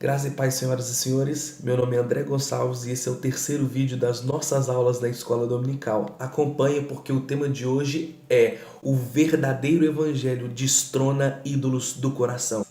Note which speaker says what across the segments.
Speaker 1: Graça e paz, senhoras e senhores. Meu nome é André Gonçalves e esse é o terceiro vídeo das nossas aulas na Escola Dominical. Acompanhe porque o tema de hoje é: o verdadeiro evangelho destrona ídolos do coração.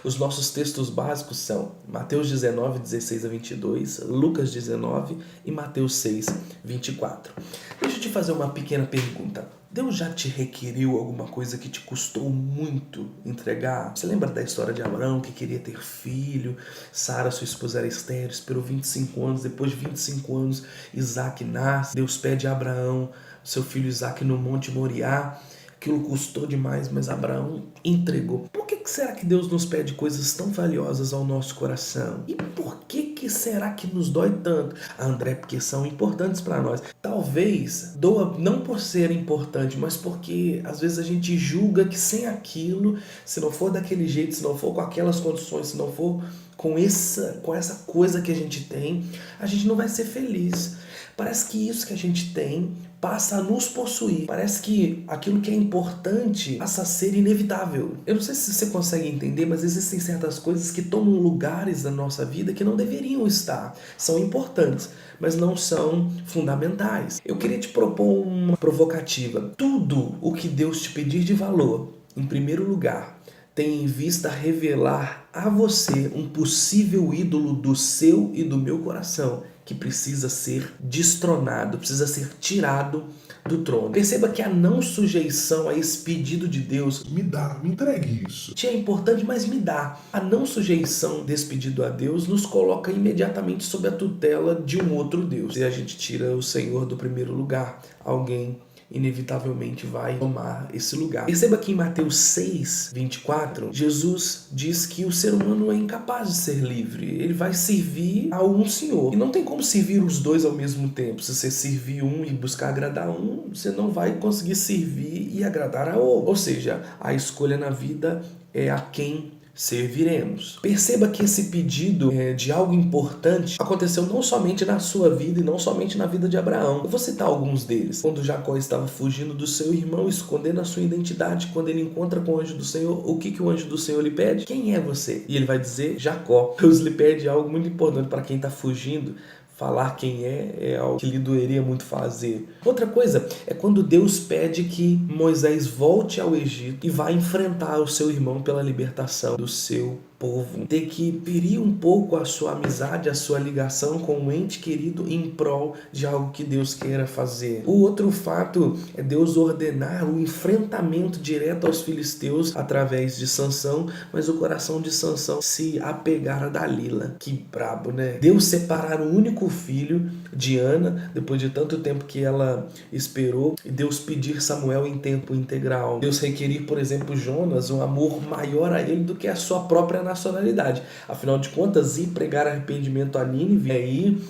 Speaker 1: Os nossos textos básicos são Mateus 19, 16 a 22, Lucas 19 e Mateus 6, 24. Deixa eu te fazer uma pequena pergunta. Deus já te requeriu alguma coisa que te custou muito entregar? Você lembra da história de Abraão que queria ter filho? Sara, sua esposa, era estéril, esperou 25 anos. Depois de 25 anos, Isaac nasce. Deus pede a Abraão, seu filho Isaac, no Monte Moriá. Aquilo custou demais, mas Abraão entregou. Por que será que Deus nos pede coisas tão valiosas ao nosso coração? E por que será que nos dói tanto? André, porque são importantes para nós. Talvez doa não por ser importante, mas porque às vezes a gente julga que sem aquilo, se não for daquele jeito, se não for com aquelas condições, se não for com essa coisa que a gente tem, a gente não vai ser feliz. Parece que isso que a gente tem passa a nos possuir. Parece que aquilo que é importante passa a ser inevitável. Eu não sei se você consegue entender, mas existem certas coisas que tomam lugares na nossa vida que não deveriam estar. São importantes, mas não são fundamentais. Eu queria te propor uma provocativa. Tudo o que Deus te pedir de valor, em primeiro lugar, tem em vista revelar a você um possível ídolo do seu e do meu coração que precisa ser destronado, precisa ser tirado do trono. Perceba que a não sujeição a esse pedido de Deus,
Speaker 2: me entregue isso.
Speaker 1: é importante, mas me dá. A não sujeição desse pedido a Deus nos coloca imediatamente sob a tutela de um outro Deus. E a gente tira o Senhor do primeiro lugar, alguém inevitavelmente vai tomar esse lugar. Perceba que em Mateus 6, 24, Jesus diz que o ser humano é incapaz de ser livre. Ele vai servir a um senhor. E não tem como servir os dois ao mesmo tempo. Se você servir um e buscar agradar um, você não vai conseguir servir e agradar a outro. Ou seja, a escolha na vida é a quem serviremos. Perceba que esse pedido de algo importante aconteceu não somente na sua vida e não somente na vida de Abraão. Eu vou citar alguns deles. Quando Jacó estava fugindo do seu irmão, escondendo a sua identidade, quando ele encontra com o anjo do Senhor, o que o anjo do Senhor lhe pede? Quem é você? E ele vai dizer Jacó. Deus lhe pede algo muito importante para quem está fugindo. Falar quem é algo que lhe doeria muito fazer. Outra coisa é quando Deus pede que Moisés volte ao Egito e vá enfrentar o seu irmão pela libertação do seu povo. Ter que perir um pouco a sua amizade, a sua ligação com um ente querido em prol de algo que Deus queira fazer. O outro fato é Deus ordenar o enfrentamento direto aos filisteus através de Sansão, mas o coração de Sansão se apegar a Dalila. Que brabo, né? Deus separar o único filho de Ana, depois de tanto tempo que ela esperou, e Deus pedir Samuel em tempo integral. Deus requerir, por exemplo, Jonas, um amor maior a ele do que a sua própria nacionalidade. Afinal de contas, ir pregar arrependimento a Nínive é ir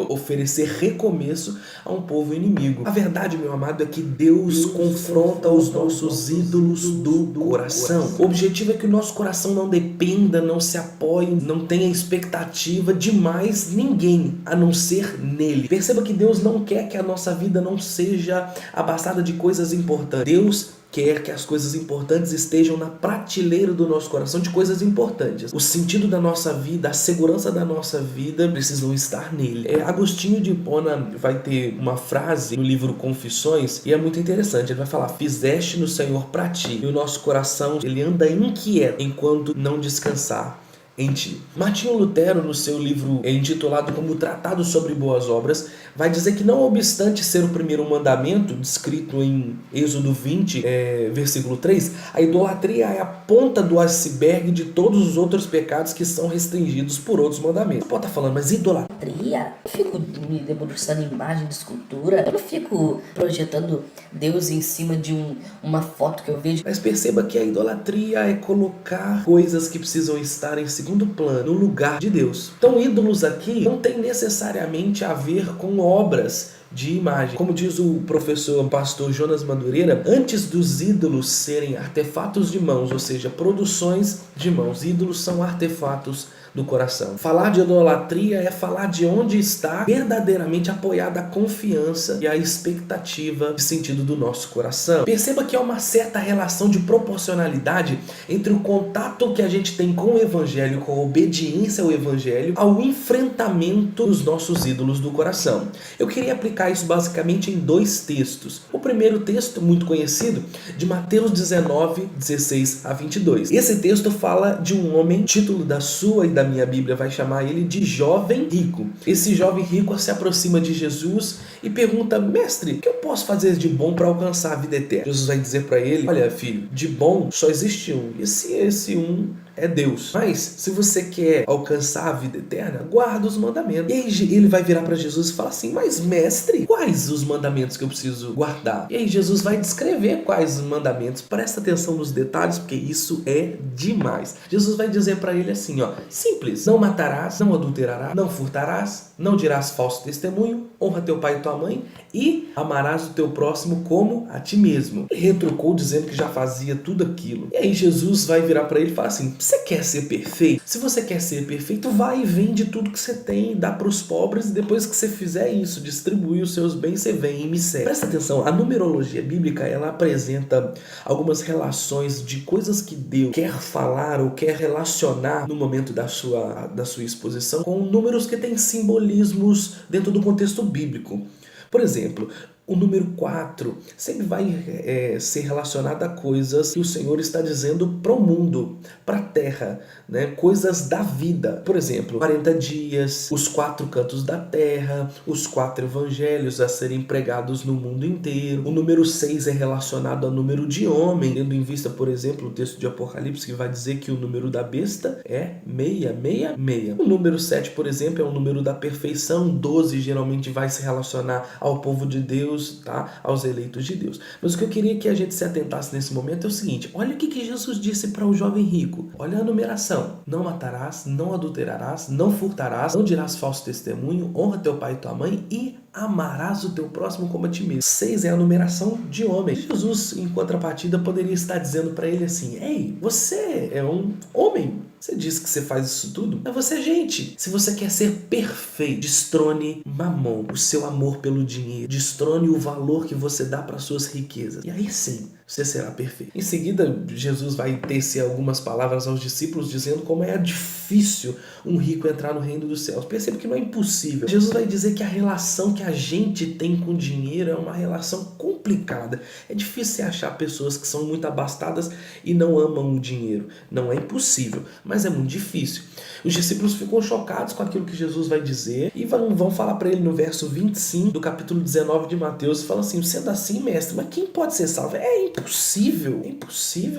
Speaker 1: oferecer recomeço a um povo inimigo. A verdade, meu amado, é que Deus confronta os nossos ídolos do coração. O objetivo é que o nosso coração não dependa, não se apoie, não tenha expectativa de mais ninguém, a não ser nele. Perceba que Deus não quer que a nossa vida não seja abastada de coisas importantes. Deus quer que as coisas importantes estejam na prateleira do nosso coração, de coisas importantes. O sentido da nossa vida, a segurança da nossa vida precisam estar nele. Agostinho de Hipona vai ter uma frase no livro Confissões e é muito interessante. Ele vai falar: fizeste no Senhor para ti, e o nosso coração ele anda inquieto enquanto não descansar em ti. Martinho Lutero, no seu livro intitulado como Tratado sobre Boas Obras, vai dizer que não obstante ser o primeiro mandamento, descrito em Êxodo 20, versículo 3, a idolatria é a ponta do iceberg de todos os outros pecados que são restringidos por outros mandamentos. Você pode estar falando, mas idolatria?
Speaker 3: Eu fico me debruçando em imagem de escultura, eu não fico projetando Deus em cima de uma foto que eu vejo.
Speaker 1: Mas perceba que a idolatria é colocar coisas que precisam estar em segundo plano, no lugar de Deus. Então ídolos aqui não tem necessariamente a ver com obras de imagem. Como diz o professor pastor Jonas Madureira, antes dos ídolos serem artefatos de mãos, ou seja, produções de mãos, ídolos são artefatos do coração. Falar de idolatria é falar de onde está verdadeiramente apoiada a confiança e a expectativa de sentido do nosso coração. Perceba que há uma certa relação de proporcionalidade entre o contato que a gente tem com o evangelho, com a obediência ao evangelho, ao enfrentamento dos nossos ídolos do coração. Eu queria aplicar isso basicamente em 2 textos. O primeiro texto, muito conhecido, de Mateus 19, 16 a 22. Esse texto fala de um homem, título da sua e da minha Bíblia vai chamar ele de jovem rico. Esse jovem rico se aproxima de Jesus e pergunta: mestre, o que eu posso fazer de bom para alcançar a vida eterna? Jesus vai dizer para ele: olha, filho, de bom só existe um. E se esse um é Deus. Mas, se você quer alcançar a vida eterna, guarda os mandamentos. E aí ele vai virar para Jesus e falar assim: mas mestre, quais os mandamentos que eu preciso guardar? E aí Jesus vai descrever quais os mandamentos. Presta atenção nos detalhes, porque isso é demais. Jesus vai dizer para ele assim, ó, simples: não matarás, não adulterarás, não furtarás, não dirás falso testemunho, honra teu pai e tua mãe e amarás o teu próximo como a ti mesmo. Ele retrucou dizendo que já fazia tudo aquilo. E aí Jesus vai virar para ele e falar assim: você quer ser perfeito? Se você quer ser perfeito, vai e vende tudo que você tem, dá para os pobres, e depois que você fizer isso, distribuir os seus bens, você vem e me segue. Presta atenção, a numerologia bíblica, ela apresenta algumas relações de coisas que Deus quer falar ou quer relacionar no momento da sua exposição com números que têm simbolismos dentro do contexto bíblico. Por exemplo, o número 4 sempre vai ser relacionado a coisas que o Senhor está dizendo para o mundo, para a terra, né? Coisas da vida. Por exemplo, 40 dias, os 4 cantos da terra, os 4 evangelhos a serem pregados no mundo inteiro. O número 6 é relacionado ao número de homem, tendo em vista, por exemplo, o texto de Apocalipse que vai dizer que o número da besta é 666. O número 7, por exemplo, é o número da perfeição. 12 geralmente vai se relacionar ao povo de Deus, tá? Aos eleitos de Deus. Mas o que eu queria que a gente se atentasse nesse momento é o seguinte: olha o que Jesus disse para o jovem rico. Olha a numeração: não matarás, não adulterarás, não furtarás, não dirás falso testemunho, honra teu pai e tua mãe e amarás o teu próximo como a ti mesmo. 6 é a numeração de homem. Jesus, em contrapartida, poderia estar dizendo para ele assim: ei, você é um homem. Você diz que você faz isso tudo, mas você é gente. Se você quer ser perfeito, destrone mamon, o seu amor pelo dinheiro. Destrone o valor que você dá para suas riquezas. E aí sim, você será perfeito. Em seguida, Jesus vai tecer algumas palavras aos discípulos dizendo como é difícil um rico entrar no reino dos céus. Perceba que não é impossível. Jesus vai dizer que a relação que a gente tem com o dinheiro é uma relação complicada. É difícil você achar pessoas que são muito abastadas e não amam o dinheiro. Não é impossível, mas é muito difícil. Os discípulos ficam chocados com aquilo que Jesus vai dizer e vão falar para ele no verso 25 do capítulo 19 de Mateus, e falam assim: sendo assim, mestre, mas quem pode ser salvo? É impossível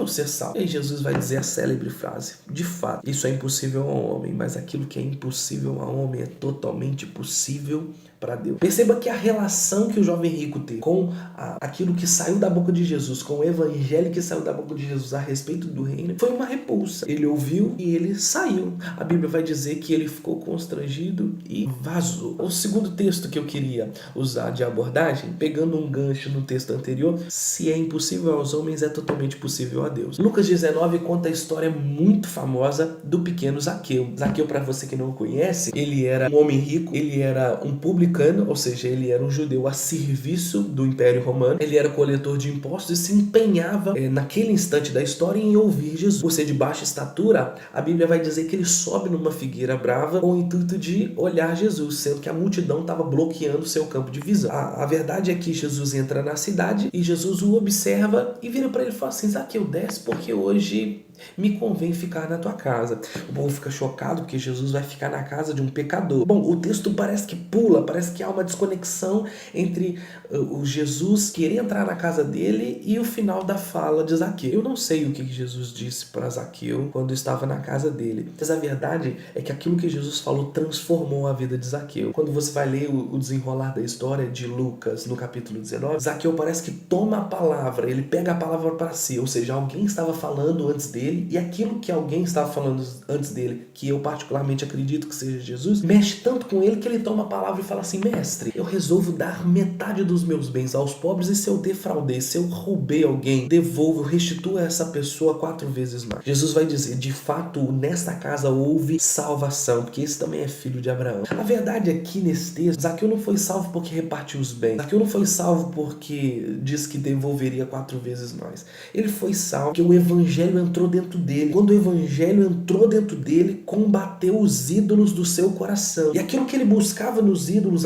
Speaker 1: ser salvo. E aí Jesus vai dizer a célebre frase: de fato, isso é impossível ao homem, mas aquilo que é impossível ao homem é totalmente possível para Deus. Perceba que a relação que o jovem rico teve com aquilo que saiu da boca de Jesus, com o evangelho que saiu da boca de Jesus a respeito do reino, foi uma repulsa. Ele ouviu e ele saiu. A Bíblia vai dizer que ele ficou constrangido e vazou. O segundo texto que eu queria usar de abordagem, pegando um gancho no texto anterior: se é impossível aos homens, é totalmente possível a Deus. Lucas 19 conta a história muito famosa do pequeno Zaqueu. Zaqueu, para você que não o conhece, ele era um homem rico, ele era um publicano, ou seja, ele era um judeu a serviço do Império Romano. Ele era coletor de impostos e se empenhava naquele instante da história em ouvir Jesus. Por ser de baixa estatura, a Bíblia vai dizer que ele sobe numa figueira brava com o intuito de olhar Jesus, sendo que a multidão estava bloqueando seu campo de visão. A verdade é que Jesus entra na cidade e Jesus o observa e vira para ele e fala assim: Zaqueu, desce, porque hoje me convém ficar na tua casa. O povo fica chocado porque Jesus vai ficar na casa de um pecador. Bom, o texto parece que pula, parece que há uma desconexão entre o Jesus querer entrar na casa dele e o final da fala de Zaqueu. Eu não sei o que Jesus disse para Zaqueu quando estava na casa dele, mas a verdade é que aquilo que Jesus falou transformou a vida de Zaqueu. Quando você vai ler o desenrolar da história de Lucas no capítulo 19, Zaqueu parece que toma a palavra, ele pega a palavra para si, ou seja, alguém estava falando antes dele dele, e aquilo que alguém estava falando antes dele, que eu particularmente acredito que seja Jesus, mexe tanto com ele que ele toma a palavra e fala assim: mestre, eu resolvo dar metade dos meus bens aos pobres, e se eu defraudei, se eu roubei alguém, devolvo, restituo a essa pessoa 4 vezes mais. Jesus vai dizer: de fato, nesta casa houve salvação, porque esse também é filho de Abraão. A verdade aqui nesse texto, Zaqueu não foi salvo porque repartiu os bens. Zaqueu não foi salvo porque diz que devolveria 4 vezes mais. Ele foi salvo porque o evangelho entrou dentro dele. Quando o evangelho entrou dentro dele, combateu os ídolos do seu coração. E aquilo que ele buscava nos ídolos,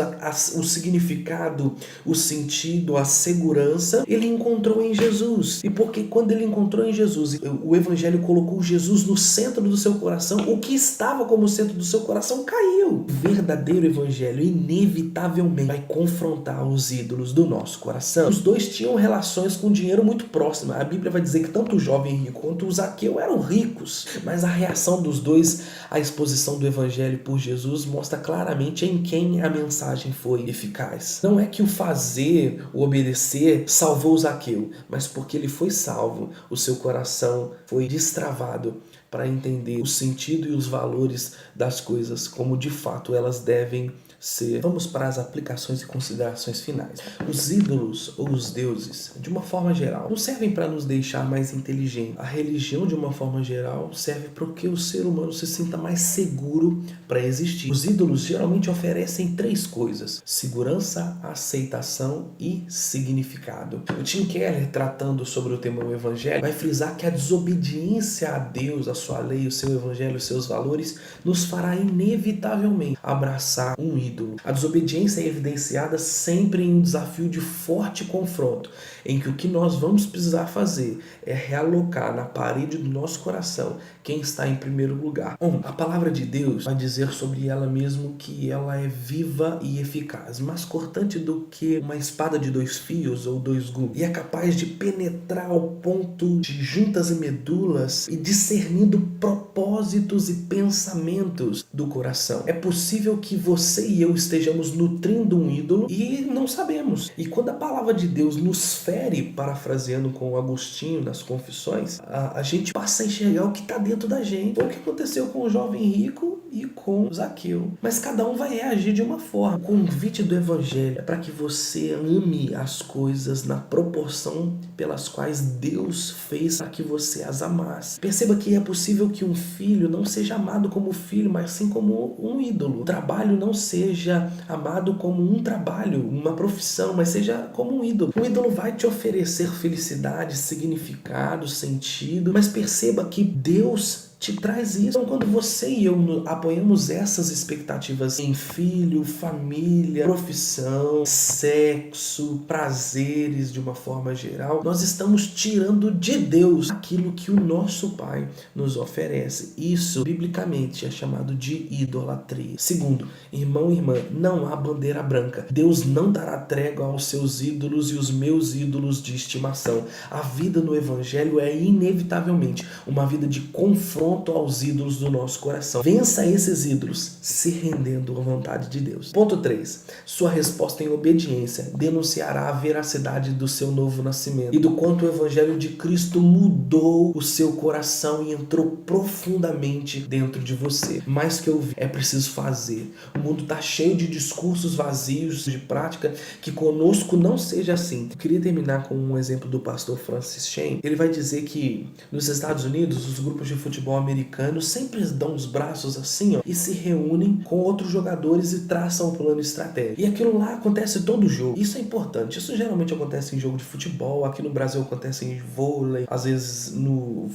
Speaker 1: o significado, o sentido, a segurança, ele encontrou em Jesus. E porque quando ele encontrou em Jesus, o evangelho colocou Jesus no centro do seu coração, o que estava como centro do seu coração caiu. O verdadeiro evangelho inevitavelmente vai confrontar os ídolos do nosso coração. Os dois tinham relações com dinheiro muito próximas. A Bíblia vai dizer que tanto o jovem rico quanto o Zaqueu eram ricos, mas a reação dos dois à exposição do evangelho por Jesus mostra claramente em quem a mensagem foi eficaz. Não é que o fazer, o obedecer, salvou o Zaqueu, mas porque ele foi salvo, o seu coração foi destravado para entender o sentido e os valores das coisas como de fato elas devem ser. Vamos para as aplicações e considerações finais. Os ídolos ou os deuses, de uma forma geral, não servem para nos deixar mais inteligentes. A religião, de uma forma geral, serve para que o ser humano se sinta mais seguro para existir. Os ídolos geralmente oferecem 3 coisas: segurança, aceitação e significado. O Tim Keller, tratando sobre o tema do evangelho, vai frisar que a desobediência a Deus, a sua lei, o seu evangelho, os seus valores, nos fará inevitavelmente abraçar um ídolo. A desobediência é evidenciada sempre em um desafio de forte confronto, em que o que nós vamos precisar fazer é realocar na parede do nosso coração quem está em primeiro lugar. A palavra de Deus vai dizer sobre ela mesmo que ela é viva e eficaz, mais cortante do que uma espada de 2 fios ou 2 gumes, e é capaz de penetrar ao ponto de juntas e medulas e discernindo propósitos e pensamentos do coração. É possível que você e eu estejamos nutrindo um ídolo e não sabemos. E quando a palavra de Deus nos fere, parafraseando com Agostinho nas Confissões, a gente passa a enxergar o que está dentro da gente. Foi o que aconteceu com o jovem rico e com Zaqueu. Mas cada um vai reagir de uma forma. O convite do evangelho é para que você ame as coisas na proporção pelas quais Deus fez para que você as amasse. Perceba que é possível que um filho não seja amado como filho, mas sim como um ídolo. O trabalho não seja amado como um trabalho, uma profissão, mas seja como um ídolo. O ídolo vai te oferecer felicidade, significado, sentido, mas perceba que Deus te traz isso. Então, quando você e eu apoiamos essas expectativas em filho, família, profissão, sexo, prazeres de uma forma geral, nós estamos tirando de Deus aquilo que o nosso Pai nos oferece. Isso, biblicamente, é chamado de idolatria. Segundo, irmão e irmã, não há bandeira branca. Deus não dará trégua aos seus ídolos e os meus ídolos de estimação. A vida no Evangelho é inevitavelmente uma vida de confronto aos ídolos do nosso coração. Vença esses ídolos se rendendo à vontade de Deus. Ponto 3. Sua resposta em obediência denunciará a veracidade do seu novo nascimento e do quanto o Evangelho de Cristo mudou o seu coração e entrou profundamente dentro de você. Mais que ouvir, é preciso fazer. O mundo está cheio de discursos vazios, de prática, que conosco não seja assim. Eu queria terminar com um exemplo do pastor Francis Chan. Ele vai dizer que nos Estados Unidos, os grupos de futebol americanos sempre dão os braços assim, ó, e se reúnem com outros jogadores e traçam um plano estratégico. E aquilo lá acontece todo jogo. Isso é importante. Isso geralmente acontece em jogo de futebol. Aqui no Brasil acontece em vôlei, às vezes no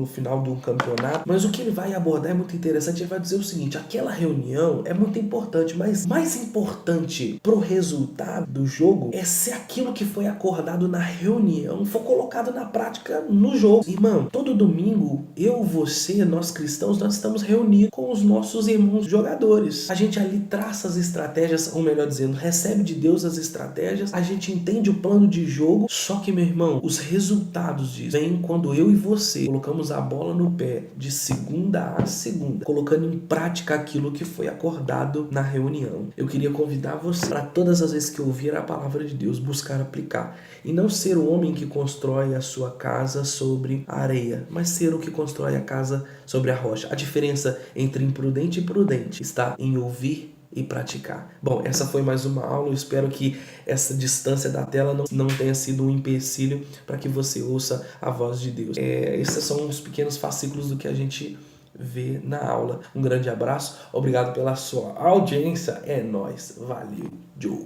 Speaker 1: final de um campeonato. Mas o que ele vai abordar é muito interessante. Ele vai dizer o seguinte: aquela reunião é muito importante, mas mais importante pro resultado do jogo é se aquilo que foi acordado na reunião for colocado na prática no jogo. Irmão, todo domingo eu, você nós cristãos, nós estamos reunidos com os nossos irmãos jogadores. A gente ali traça as estratégias, ou melhor dizendo, recebe de Deus as estratégias, a gente entende o plano de jogo, só que, meu irmão, os resultados disso vêm quando eu e você colocamos a bola no pé de segunda a segunda, colocando em prática aquilo que foi acordado na reunião. Eu queria convidar você para todas as vezes que ouvir a palavra de Deus, buscar aplicar. E não ser o homem que constrói a sua casa sobre a areia, mas ser o que constrói a casa sobre a rocha. A diferença entre imprudente e prudente está em ouvir e praticar. Bom, essa foi mais uma aula. Eu espero que essa distância da tela não tenha sido um empecilho para que você ouça a voz de Deus. Esses são os pequenos fascículos do que a gente vê na aula. Um grande abraço, obrigado pela sua audiência. É nóis, valeu, Joe.